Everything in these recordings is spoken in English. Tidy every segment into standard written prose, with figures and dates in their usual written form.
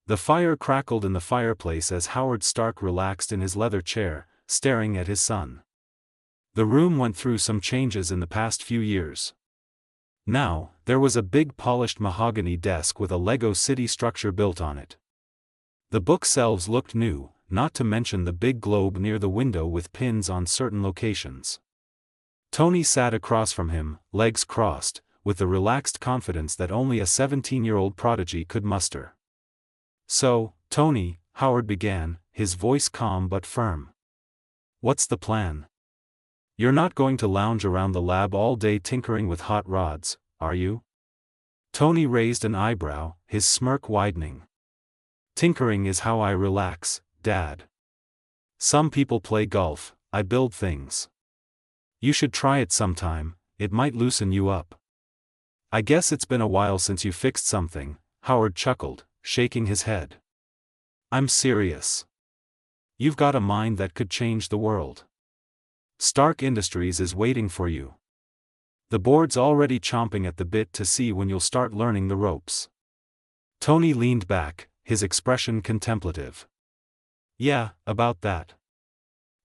The fire crackled in the fireplace as Howard Stark relaxed in his leather chair, staring at his son. The room went through some changes in the past few years. Now, there was a big polished mahogany desk with a Lego city structure built on it. The bookshelves looked new, not to mention the big globe near the window with pins on certain locations. Tony sat across from him, legs crossed, with the relaxed confidence that only a 17-year-old prodigy could muster. "So, Tony," Howard began, his voice calm but firm. "What's the plan? You're not going to lounge around the lab all day tinkering with hot rods, are you?" Tony raised an eyebrow, his smirk widening. "Tinkering is how I relax, Dad. Some people play golf, I build things. You should try it sometime, it might loosen you up." "I guess it's been a while since you fixed something," Howard chuckled, shaking his head. "I'm serious. You've got a mind that could change the world. Stark Industries is waiting for you. The board's already chomping at the bit to see when you'll start learning the ropes." Tony leaned back, his expression contemplative. "Yeah, about that.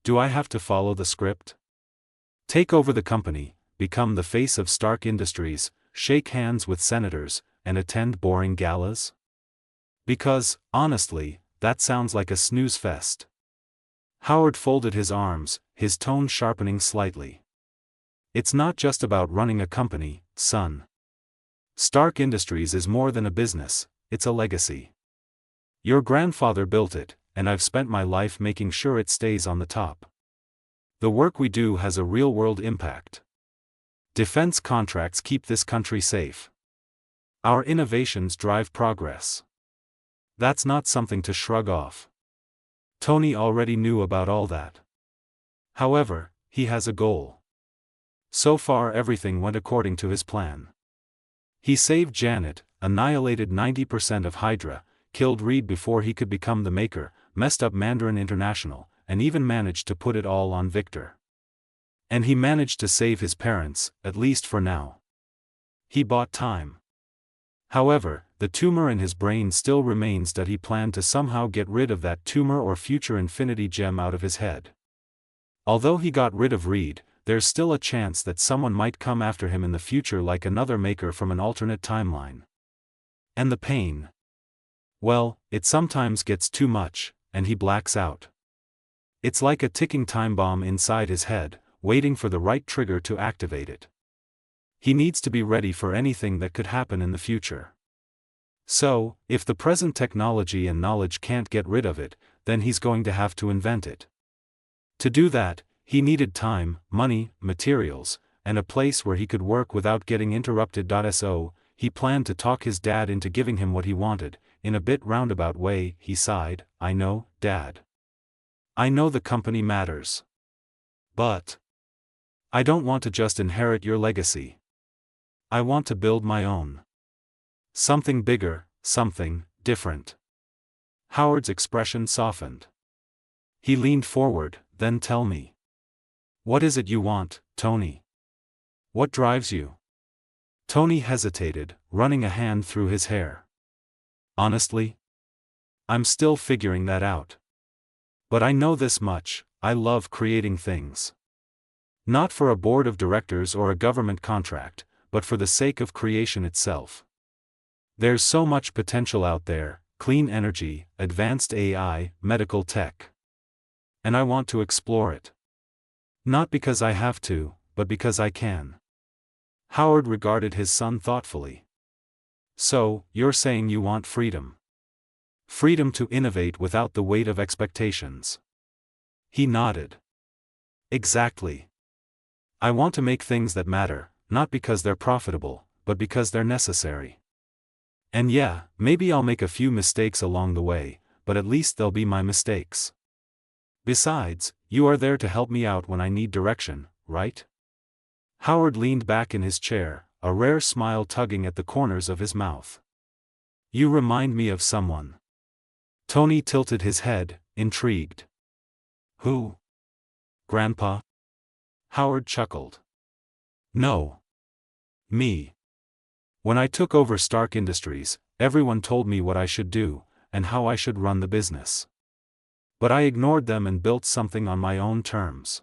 Do I have to follow the script? Take over the company, become the face of Stark Industries, shake hands with senators, and attend boring galas? Because, honestly, that sounds like a snooze fest." Howard folded his arms, his tone sharpening slightly. "It's not just about running a company, son. Stark Industries is more than a business, it's a legacy. Your grandfather built it, and I've spent my life making sure it stays on the top. The work we do has a real-world impact. Defense contracts keep this country safe. Our innovations drive progress. That's not something to shrug off." Tony already knew about all that. However, he has a goal. So far everything went according to his plan. He saved Janet, annihilated 90% of Hydra, killed Reed before he could become the Maker, messed up Mandarin International, and even managed to put it all on Victor. And he managed to save his parents, at least for now. He bought time. However, the tumor in his brain still remains that he planned to somehow get rid of that tumor or future infinity gem out of his head. Although he got rid of Reed, there's still a chance that someone might come after him in the future like another Maker from an alternate timeline. And the pain. Well, it sometimes gets too much, and he blacks out. It's like a ticking time bomb inside his head, waiting for the right trigger to activate it. He needs to be ready for anything that could happen in the future. So, if the present technology and knowledge can't get rid of it, then he's going to have to invent it. To do that, he needed time, money, materials, and a place where he could work without getting interrupted. So, he planned to talk his dad into giving him what he wanted. In a bit roundabout way, he sighed, "I know, Dad. I know the company matters. But I don't want to just inherit your legacy. I want to build my own. Something bigger, something different." Howard's expression softened. He leaned forward. "Then tell me. What is it you want, Tony? What drives you?" Tony hesitated, running a hand through his hair. "Honestly, I'm still figuring that out. But I know this much, I love creating things. Not for a board of directors or a government contract, but for the sake of creation itself. There's so much potential out there, clean energy, advanced AI, medical tech. And I want to explore it. Not because I have to, but because I can." Howard regarded his son thoughtfully. "So, you're saying you want freedom? Freedom to innovate without the weight of expectations?" He nodded. "Exactly. I want to make things that matter, not because they're profitable, but because they're necessary. And yeah, maybe I'll make a few mistakes along the way, but at least they'll be my mistakes. Besides, you are there to help me out when I need direction, right?" Howard leaned back in his chair, a rare smile tugging at the corners of his mouth. "You remind me of someone." Tony tilted his head, intrigued. "Who? Grandpa?" Howard chuckled. "No. Me. When I took over Stark Industries, everyone told me what I should do, and how I should run the business. But I ignored them and built something on my own terms.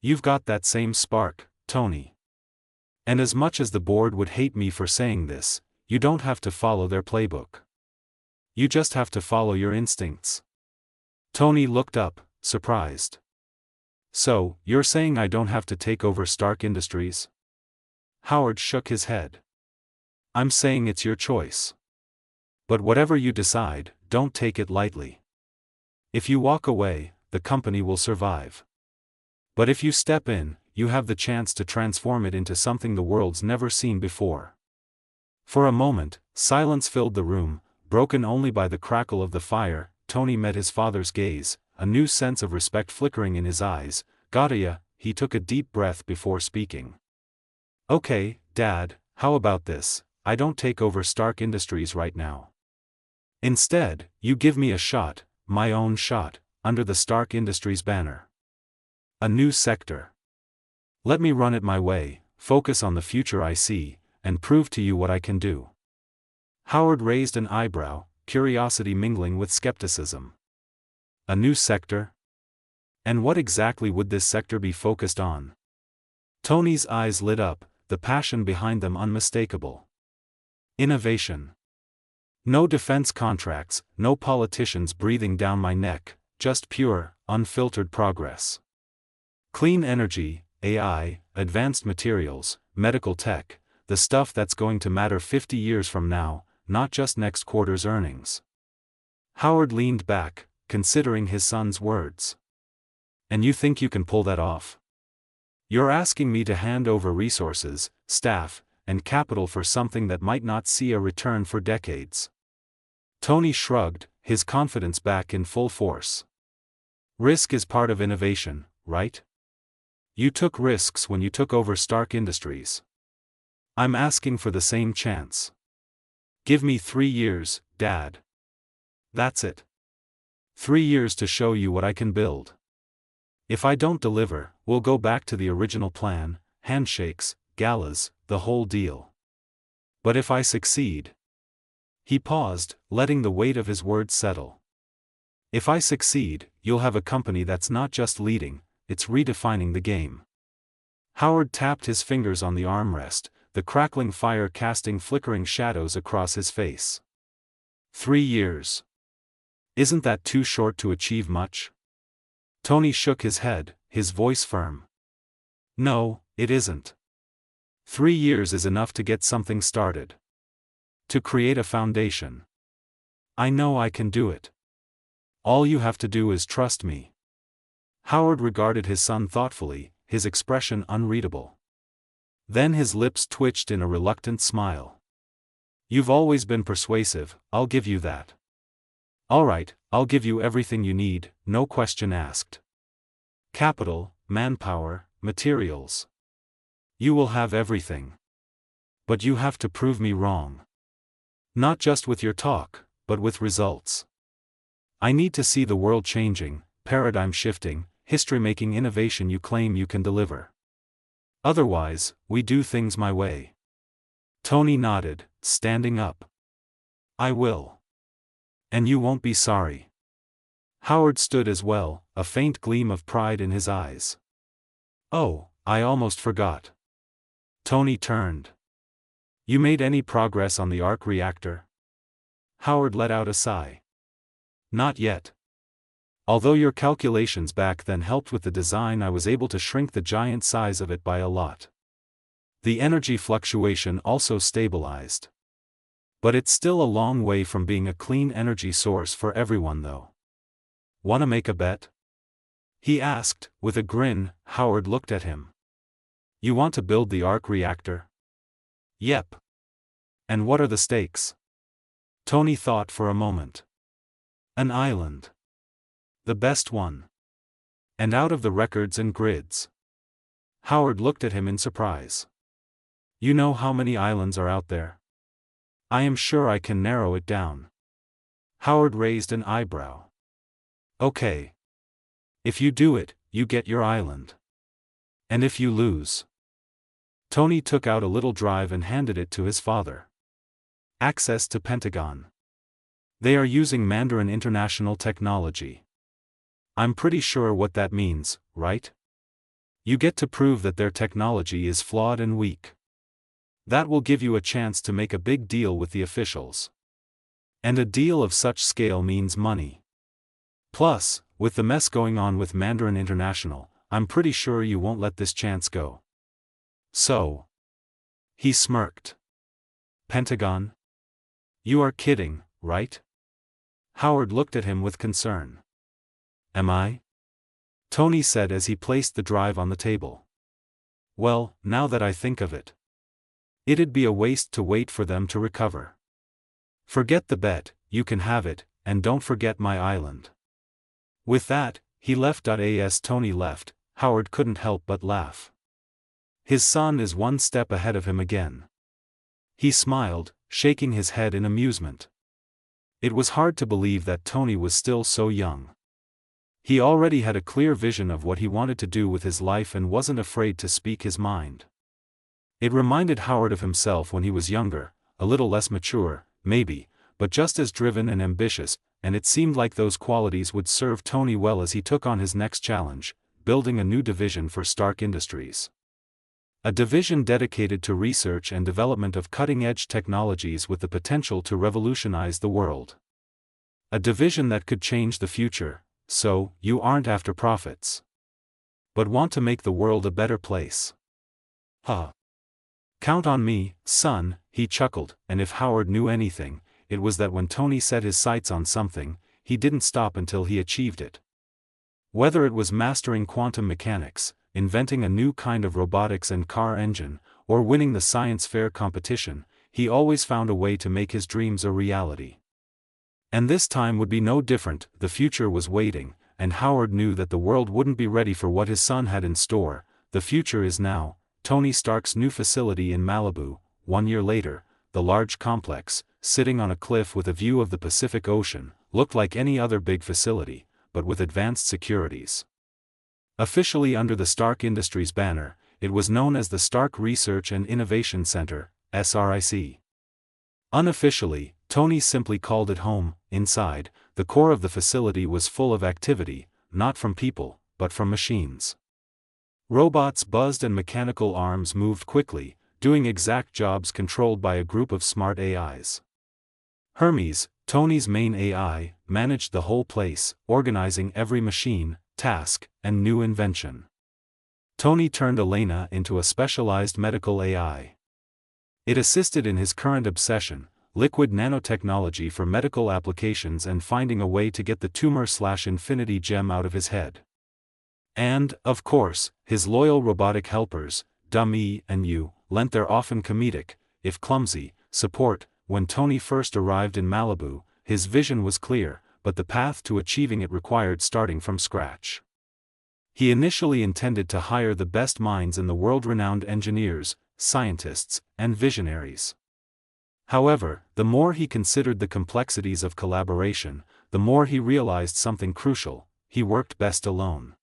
You've got that same spark, Tony. And as much as the board would hate me for saying this, you don't have to follow their playbook. You just have to follow your instincts. Tony looked up, surprised. So, you're saying I don't have to take over Stark Industries? Howard shook his head. I'm saying it's your choice. But whatever you decide, don't take it lightly. If you walk away, the company will survive. But if you step in, you have the chance to transform it into something the world's never seen before. For a moment, silence filled the room, broken only by the crackle of the fire. Tony met his father's gaze, a new sense of respect flickering in his eyes. Gotta ya, he took a deep breath before speaking. Okay, Dad, how about this? I don't take over Stark Industries right now. Instead, you give me a shot, my own shot, under the Stark Industries banner. A new sector. Let me run it my way, focus on the future I see, and prove to you what I can do. Howard raised an eyebrow, curiosity mingling with skepticism. A new sector? And what exactly would this sector be focused on? Tony's eyes lit up, the passion behind them unmistakable. Innovation. No defense contracts, no politicians breathing down my neck, just pure, unfiltered progress. Clean energy, AI, advanced materials, medical tech, the stuff that's going to matter 50 years from now, not just next quarter's earnings. Howard leaned back, considering his son's words. And you think you can pull that off? You're asking me to hand over resources, staff, and capital for something that might not see a return for decades. Tony shrugged, his confidence back in full force. Risk is part of innovation, right? You took risks when you took over Stark Industries. I'm asking for the same chance. Give me 3 years, Dad. That's it. 3 years to show you what I can build. If I don't deliver, we'll go back to the original plan, handshakes, galas, the whole deal. But if I succeed... He paused, letting the weight of his words settle. If I succeed, you'll have a company that's not just leading, it's redefining the game. Howard tapped his fingers on the armrest, the crackling fire casting flickering shadows across his face. 3 years. Isn't that too short to achieve much? Tony shook his head, his voice firm. No, it isn't. 3 years is enough to get something started. To create a foundation. I know I can do it. All you have to do is trust me. Howard regarded his son thoughtfully, his expression unreadable. Then his lips twitched in a reluctant smile. You've always been persuasive, I'll give you that. All right, I'll give you everything you need, no question asked. Capital, manpower, materials. You will have everything. But you have to prove me wrong. Not just with your talk, but with results. I need to see the world changing, paradigm shifting, history-making innovation you claim you can deliver. Otherwise, we do things my way. Tony nodded, standing up. I will. And you won't be sorry. Howard stood as well, a faint gleam of pride in his eyes. Oh, I almost forgot. Tony turned. You made any progress on the Arc Reactor? Howard let out a sigh. Not yet. Although your calculations back then helped with the design, I was able to shrink the giant size of it by a lot. The energy fluctuation also stabilized. But it's still a long way from being a clean energy source for everyone though. Wanna make a bet? He asked, with a grin. Howard looked at him. You want to build the Arc Reactor? Yep. And what are the stakes? Tony thought for a moment. An island. The best one. And out of the records and grids. Howard looked at him in surprise. You know how many islands are out there? I am sure I can narrow it down. Howard raised an eyebrow. Okay. If you do it, you get your island. And if you lose... Tony took out a little drive and handed it to his father. Access to Pentagon. They are using Mandarin International technology. I'm pretty sure what that means, right? You get to prove that their technology is flawed and weak. That will give you a chance to make a big deal with the officials. And a deal of such scale means money. Plus, with the mess going on with Mandarin International, I'm pretty sure you won't let this chance go. So. He smirked. Pentagon? You are kidding, right? Howard looked at him with concern. Am I? Tony said as he placed the drive on the table. Well, now that I think of it. It'd be a waste to wait for them to recover. Forget the bet, you can have it, and don't forget my island. With that, he left. As Tony left, Howard couldn't help but laugh. His son is one step ahead of him again. He smiled, shaking his head in amusement. It was hard to believe that Tony was still so young. He already had a clear vision of what he wanted to do with his life and wasn't afraid to speak his mind. It reminded Howard of himself when he was younger, a little less mature, maybe, but just as driven and ambitious, and it seemed like those qualities would serve Tony well as he took on his next challenge, building a new division for Stark Industries. A division dedicated to research and development of cutting-edge technologies with the potential to revolutionize the world. A division that could change the future, so, you aren't after profits. But want to make the world a better place. Huh. Count on me, son, he chuckled, and if Howard knew anything, it was that when Tony set his sights on something, he didn't stop until he achieved it. Whether it was mastering quantum mechanics, inventing a new kind of robotics and car engine, or winning the science fair competition, he always found a way to make his dreams a reality. And this time would be no different. The future was waiting, and Howard knew that the world wouldn't be ready for what his son had in store. The future is now. Tony Stark's new facility in Malibu. 1 year later, the large complex, sitting on a cliff with a view of the Pacific Ocean, looked like any other big facility, but with advanced securities. Officially under the Stark Industries banner, it was known as the Stark Research and Innovation Center, SRIC. Unofficially, Tony simply called it home. Inside, the core of the facility was full of activity, not from people, but from machines. Robots buzzed and mechanical arms moved quickly, doing exact jobs controlled by a group of smart AIs. Hermes, Tony's main AI, managed the whole place, organizing every machine, task, and new invention. Tony turned Elena into a specialized medical AI. It assisted in his current obsession, liquid nanotechnology for medical applications and finding a way to get the tumor/infinity gem out of his head. And, of course, his loyal robotic helpers, Dummy and You, lent their often comedic, if clumsy, support. When Tony first arrived in Malibu, his vision was clear, but the path to achieving it required starting from scratch. He initially intended to hire the best minds in the world-renowned engineers, scientists, and visionaries. However, the more he considered the complexities of collaboration, the more he realized something crucial: he worked best alone.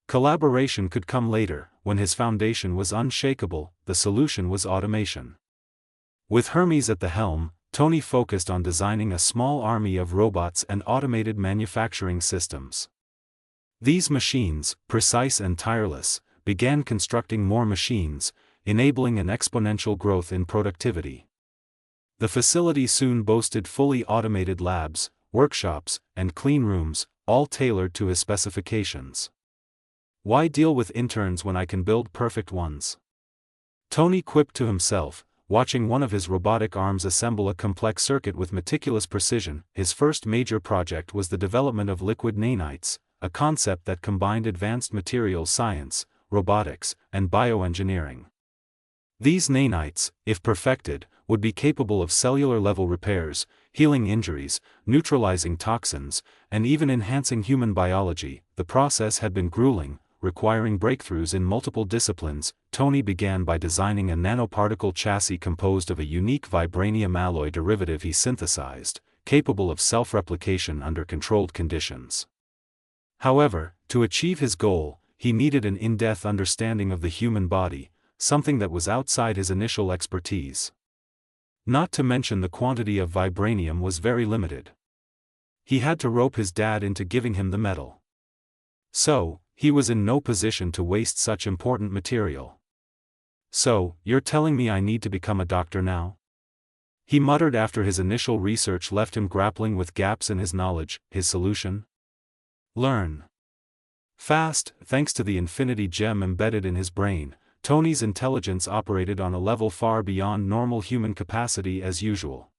Collaboration could come later, when his foundation was unshakable. The solution was automation. With Hermes at the helm, Tony focused on designing a small army of robots and automated manufacturing systems. These machines, precise and tireless, began constructing more machines, enabling an exponential growth in productivity. The facility soon boasted fully automated labs, workshops, and clean rooms, all tailored to his specifications. Why deal with interns when I can build perfect ones? Tony quipped to himself, watching one of his robotic arms assemble a complex circuit with meticulous precision. His first major project was the development of liquid nanites, a concept that combined advanced materials science, robotics, and bioengineering. These nanites, if perfected, would be capable of cellular-level repairs, healing injuries, neutralizing toxins, and even enhancing human biology. The process had been grueling, requiring breakthroughs in multiple disciplines. Tony began by designing a nanoparticle chassis composed of a unique vibranium alloy derivative he synthesized, capable of self-replication under controlled conditions. However, to achieve his goal, he needed an in-depth understanding of the human body, something that was outside his initial expertise. Not to mention the quantity of vibranium was very limited. He had to rope his dad into giving him the metal. So, he was in no position to waste such important material. "So, you're telling me I need to become a doctor now?" he muttered after his initial research left him grappling with gaps in his knowledge. His solution? Learn fast. Thanks to the infinity gem embedded in his brain, Tony's intelligence operated on a level far beyond normal human capacity as usual.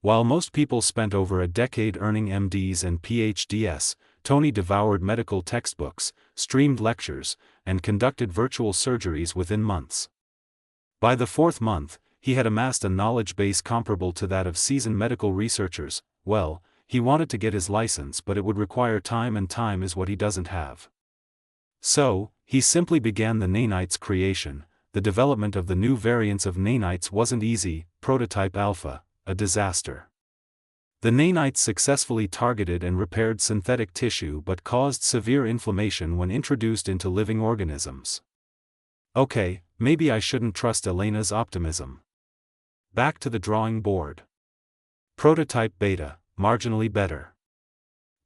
While most people spent over a decade earning MDs and PhDs, Tony devoured medical textbooks, streamed lectures, and conducted virtual surgeries within months. By the 4th month, he had amassed a knowledge base comparable to that of seasoned medical researchers. Well, he wanted to get his license, but it would require time, and time is what he doesn't have. So, he simply began the nanites creation. The development of the new variants of nanites wasn't easy. Prototype Alpha, a disaster. The nanites successfully targeted and repaired synthetic tissue but caused severe inflammation when introduced into living organisms. Okay, maybe I shouldn't trust Elena's optimism. Back to the drawing board. Prototype Beta, marginally better.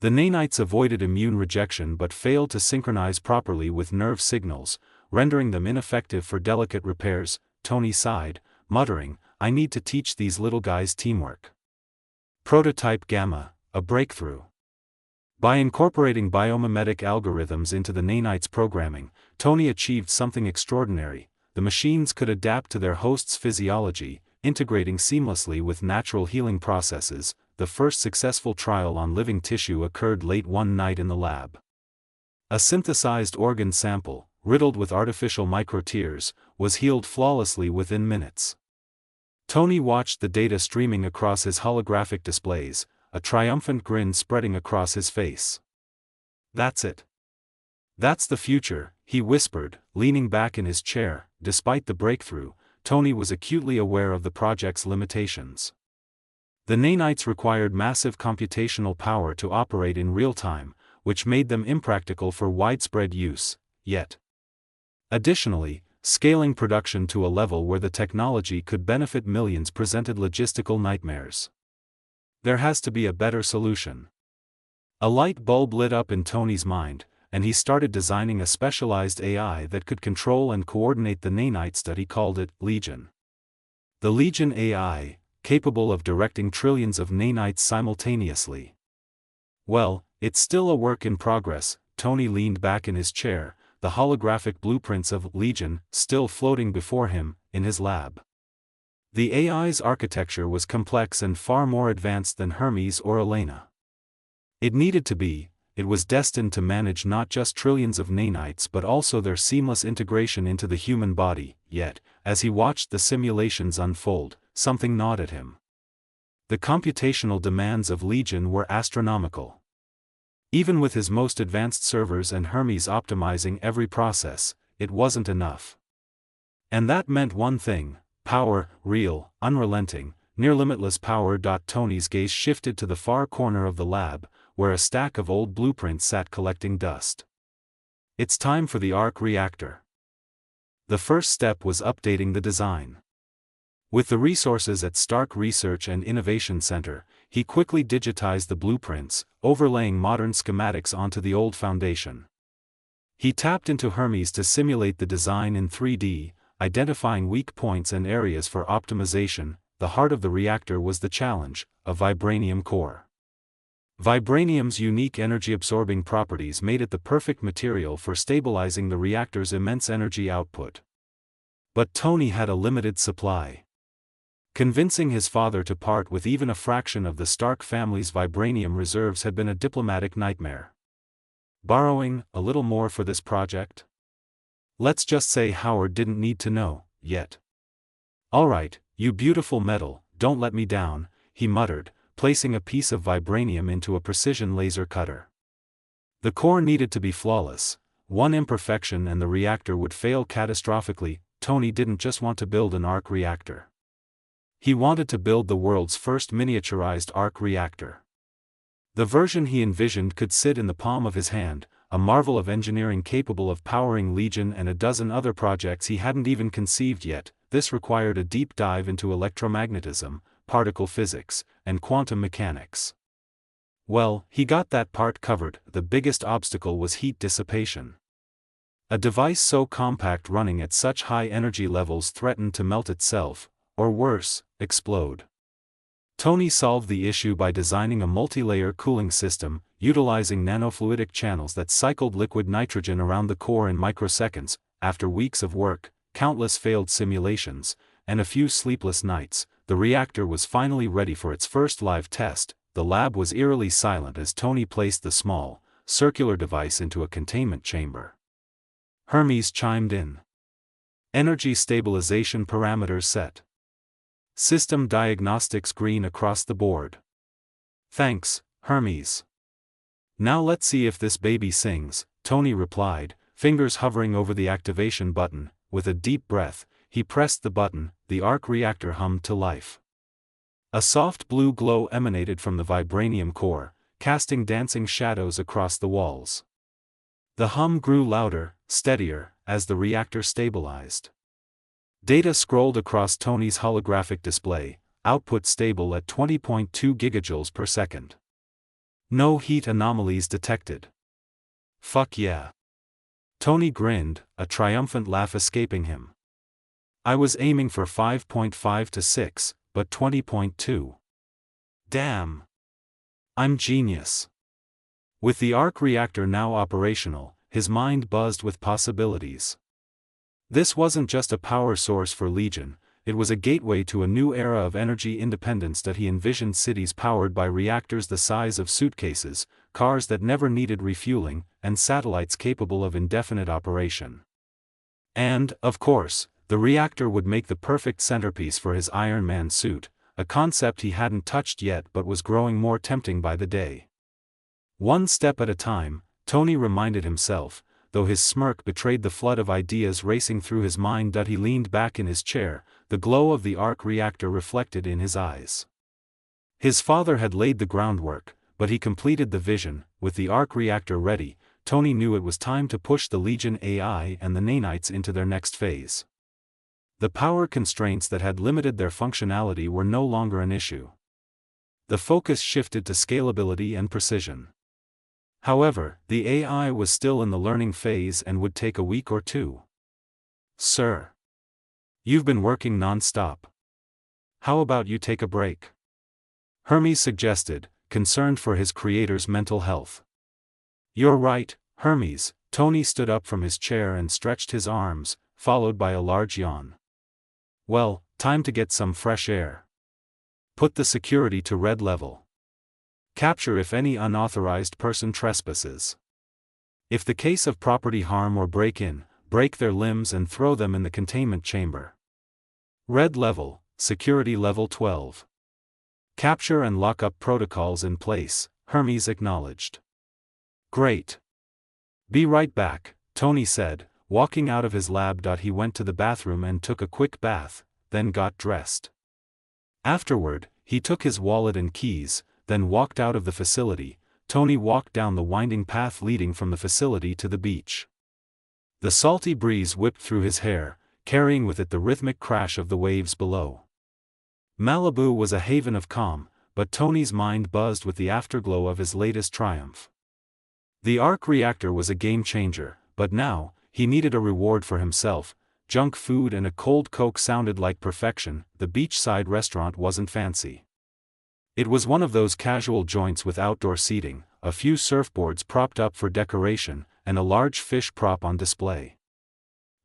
The nanites avoided immune rejection but failed to synchronize properly with nerve signals, rendering them ineffective for delicate repairs. Tony sighed, muttering, "I need to teach these little guys teamwork." Prototype Gamma, a breakthrough. By incorporating biomimetic algorithms into the nanites' programming, Tony achieved something extraordinary. The machines could adapt to their host's physiology, integrating seamlessly with natural healing processes. The first successful trial on living tissue occurred late one night in the lab. A synthesized organ sample, riddled with artificial microtears, was healed flawlessly within minutes. Tony watched the data streaming across his holographic displays, a triumphant grin spreading across his face. "That's it. That's the future," he whispered, leaning back in his chair. Despite the breakthrough, Tony was acutely aware of the project's limitations. The nanites required massive computational power to operate in real time, which made them impractical for widespread use. Yet, additionally, scaling production to a level where the technology could benefit millions presented logistical nightmares. There has to be a better solution. A light bulb lit up in Tony's mind, and he started designing a specialized AI that could control and coordinate the nanites. He called it Legion. The Legion AI, capable of directing trillions of nanites simultaneously. Well, it's still a work in progress. Tony leaned back in his chair, the holographic blueprints of Legion still floating before him, in his lab. The AI's architecture was complex and far more advanced than Hermes or Elena. It needed to be. It was destined to manage not just trillions of nanites but also their seamless integration into the human body. Yet, as he watched the simulations unfold, something gnawed at him. The computational demands of Legion were astronomical. Even with his most advanced servers and Hermes optimizing every process, it wasn't enough. And that meant one thing: power, real, unrelenting, near-limitless power. Tony's gaze shifted to the far corner of the lab, where a stack of old blueprints sat collecting dust. It's time for the Arc Reactor. The first step was updating the design. With the resources at Stark Research and Innovation Center, he quickly digitized the blueprints, overlaying modern schematics onto the old foundation. He tapped into Hermes to simulate the design in 3D, identifying weak points and areas for optimization. The heart of the reactor was the challenge: a vibranium core. Vibranium's unique energy-absorbing properties made it the perfect material for stabilizing the reactor's immense energy output. But Tony had a limited supply. Convincing his father to part with even a fraction of the Stark family's vibranium reserves had been a diplomatic nightmare. Borrowing a little more for this project? Let's just say Howard didn't need to know, yet. "All right, you beautiful metal, don't let me down," he muttered, placing a piece of vibranium into a precision laser cutter. The core needed to be flawless. One imperfection and the reactor would fail catastrophically. Tony didn't just want to build an arc reactor. He wanted to build the world's first miniaturized arc reactor. The version he envisioned could sit in the palm of his hand, a marvel of engineering capable of powering Legion and a dozen other projects he hadn't even conceived yet. this required a deep dive into electromagnetism, particle physics, and quantum mechanics. Well, he got that part covered. The biggest obstacle was heat dissipation. A device so compact running at such high energy levels threatened to melt itself, or worse, explode. Tony solved the issue by designing a multi-layer cooling system, utilizing nanofluidic channels that cycled liquid nitrogen around the core in microseconds. After weeks of work, countless failed simulations, and a few sleepless nights, the reactor was finally ready for its first live test. The lab was eerily silent as Tony placed the small, circular device into a containment chamber. Hermes chimed in. Energy stabilization parameters set. System diagnostics green across the board. Thanks, Hermes. Now let's see if this baby sings, Tony replied, fingers hovering over the activation button. With a deep breath, he pressed the button. The Arc Reactor hummed to life. A soft blue glow emanated from the vibranium core, casting dancing shadows across the walls. The hum grew louder, steadier, as the reactor stabilized. Data scrolled across Tony's holographic display, output stable at 20.2 gigajoules per second. No heat anomalies detected. Fuck yeah. Tony grinned, a triumphant laugh escaping him. I was aiming for 5.5 to 6, but 20.2. Damn. I'm genius. With the Arc Reactor now operational, his mind buzzed with possibilities. This wasn't just a power source for Legion, it was a gateway to a new era of energy independence that he envisioned, cities powered by reactors the size of suitcases, cars that never needed refueling, and satellites capable of indefinite operation. And, of course, the reactor would make the perfect centerpiece for his Iron Man suit, a concept he hadn't touched yet but was growing more tempting by the day. One step at a time, Tony reminded himself, though his smirk betrayed the flood of ideas racing through his mind. He leaned back in his chair, the glow of the Arc Reactor reflected in his eyes. His father had laid the groundwork, but he completed the vision. With the Arc Reactor ready, Tony knew it was time to push the Legion AI and the nanites into their next phase. The power constraints that had limited their functionality were no longer an issue. The focus shifted to scalability and precision. However, the AI was still in the learning phase and would take a week or two. Sir. You've been working non-stop. How about you take a break? Hermes suggested, concerned for his creator's mental health. You're right, Hermes. Tony stood up from his chair and stretched his arms, followed by a large yawn. Well, time to get some fresh air. Put the security to red level. Capture if any unauthorized person trespasses. If the case of property harm or break-in, break their limbs and throw them in the containment chamber. Red level, security level 12. Capture and lock-up protocols in place, Hermes acknowledged. Great. Be right back, Tony said, walking out of his lab. He went to the bathroom and took a quick bath, then got dressed. Afterward, he took his wallet and keys, then walked out of the facility. Tony walked down the winding path leading from the facility to the beach. The salty breeze whipped through his hair, carrying with it the rhythmic crash of the waves below. Malibu was a haven of calm, but Tony's mind buzzed with the afterglow of his latest triumph. The Arc Reactor was a game-changer, but now, he needed a reward for himself. Junk food and a cold Coke sounded like perfection. The beachside restaurant wasn't fancy. It was one of those casual joints with outdoor seating, a few surfboards propped up for decoration, and a large fish prop on display.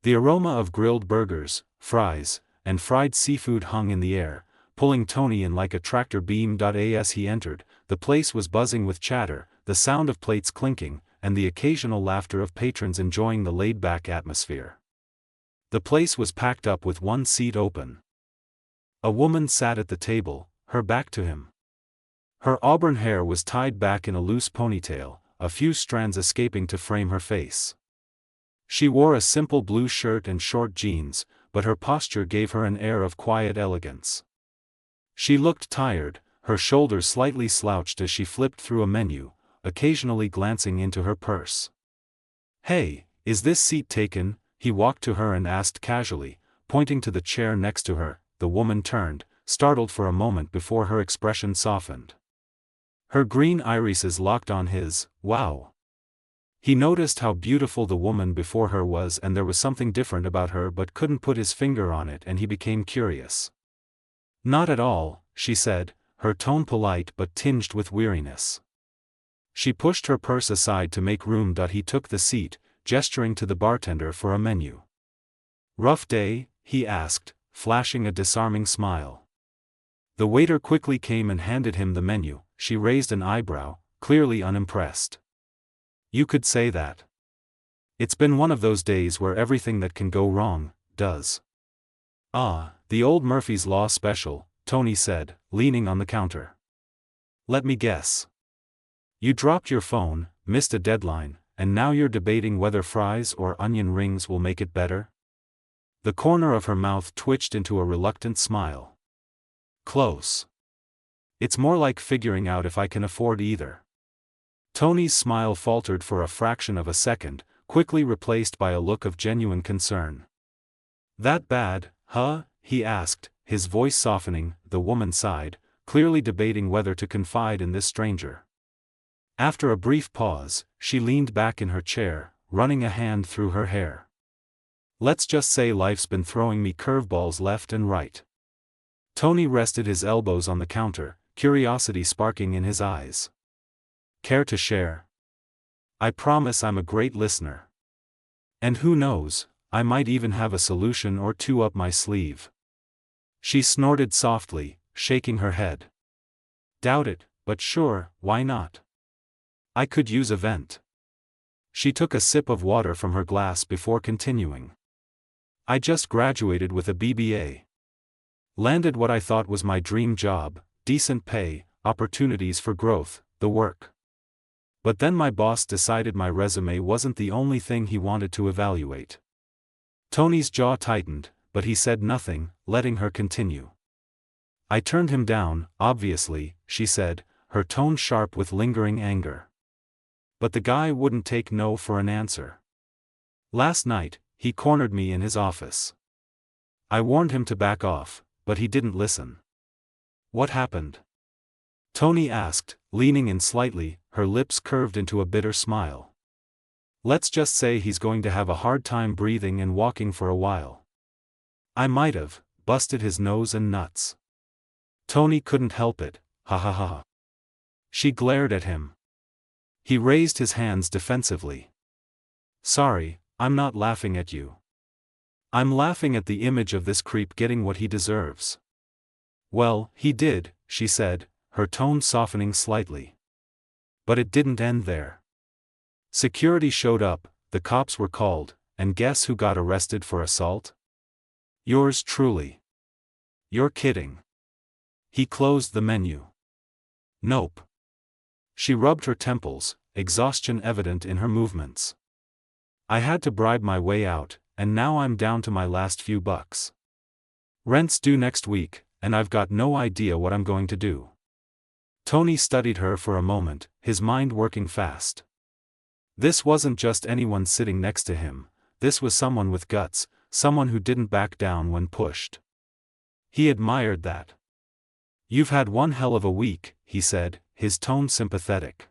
The aroma of grilled burgers, fries, and fried seafood hung in the air, pulling Tony in like a tractor beam. As he entered, the place was buzzing with chatter, the sound of plates clinking, and the occasional laughter of patrons enjoying the laid-back atmosphere. The place was packed up with one seat open. A woman sat at the table, her back to him. Her auburn hair was tied back in a loose ponytail, a few strands escaping to frame her face. She wore a simple blue shirt and short jeans, but her posture gave her an air of quiet elegance. She looked tired, her shoulders slightly slouched as she flipped through a menu, occasionally glancing into her purse. Hey, is this seat taken? He walked to her and asked casually, pointing to the chair next to her. The woman turned, startled for a moment before her expression softened. Her green irises locked on his. Wow! He noticed how beautiful the woman before her was, and there was something different about her but couldn't put his finger on it, and he became curious. Not at all, she said, her tone polite but tinged with weariness. She pushed her purse aside to make room. He took the seat, gesturing to the bartender for a menu. Rough day? He asked, flashing a disarming smile. The waiter quickly came and handed him the menu. She raised an eyebrow, clearly unimpressed. You could say that. It's been one of those days where everything that can go wrong, does. Ah, the old Murphy's Law special, Tony said, leaning on the counter. Let me guess. You dropped your phone, missed a deadline, and now you're debating whether fries or onion rings will make it better? The corner of her mouth twitched into a reluctant smile. Close. It's more like figuring out if I can afford either. Tony's smile faltered for a fraction of a second, quickly replaced by a look of genuine concern. That bad, huh? He asked, his voice softening. The woman sighed, clearly debating whether to confide in this stranger. After a brief pause, she leaned back in her chair, running a hand through her hair. Let's just say life's been throwing me curveballs left and right. Tony rested his elbows on the counter, curiosity sparking in his eyes. Care to share? I promise I'm a great listener. And who knows, I might even have a solution or two up my sleeve. She snorted softly, shaking her head. Doubt it, but sure, why not? I could use a vent. She took a sip of water from her glass before continuing. I just graduated with a BBA. Landed what I thought was my dream job, decent pay, opportunities for growth, the work. But then my boss decided my resume wasn't the only thing he wanted to evaluate. Tony's jaw tightened, but he said nothing, letting her continue. I turned him down, obviously, she said, her tone sharp with lingering anger. But the guy wouldn't take no for an answer. Last night, he cornered me in his office. I warned him to back off, but he didn't listen. What happened? Tony asked, leaning in slightly, her lips curved into a bitter smile. Let's just say he's going to have a hard time breathing and walking for a while. I might have busted his nose and nuts. Tony couldn't help it, ha ha ha. She glared at him. He raised his hands defensively. Sorry, I'm not laughing at you. I'm laughing at the image of this creep getting what he deserves. Well, he did, she said, her tone softening slightly. But it didn't end there. Security showed up, the cops were called, and guess who got arrested for assault? Yours truly. You're kidding. He closed the menu. Nope. She rubbed her temples, exhaustion evident in her movements. I had to bribe my way out, and now I'm down to my last few bucks. Rent's due next week, and I've got no idea what I'm going to do. Tony studied her for a moment, his mind working fast. This wasn't just anyone sitting next to him, this was someone with guts, someone who didn't back down when pushed. He admired that. You've had one hell of a week, he said, his tone sympathetic.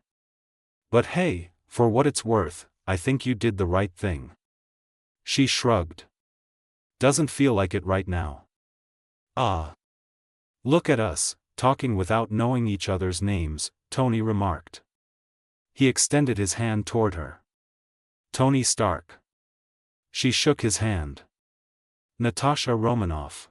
But hey, for what it's worth, I think you did the right thing. She shrugged. Doesn't feel like it right now. Ah. Look at us, talking without knowing each other's names, Tony remarked. He extended his hand toward her. Tony Stark. She shook his hand. Natasha Romanoff.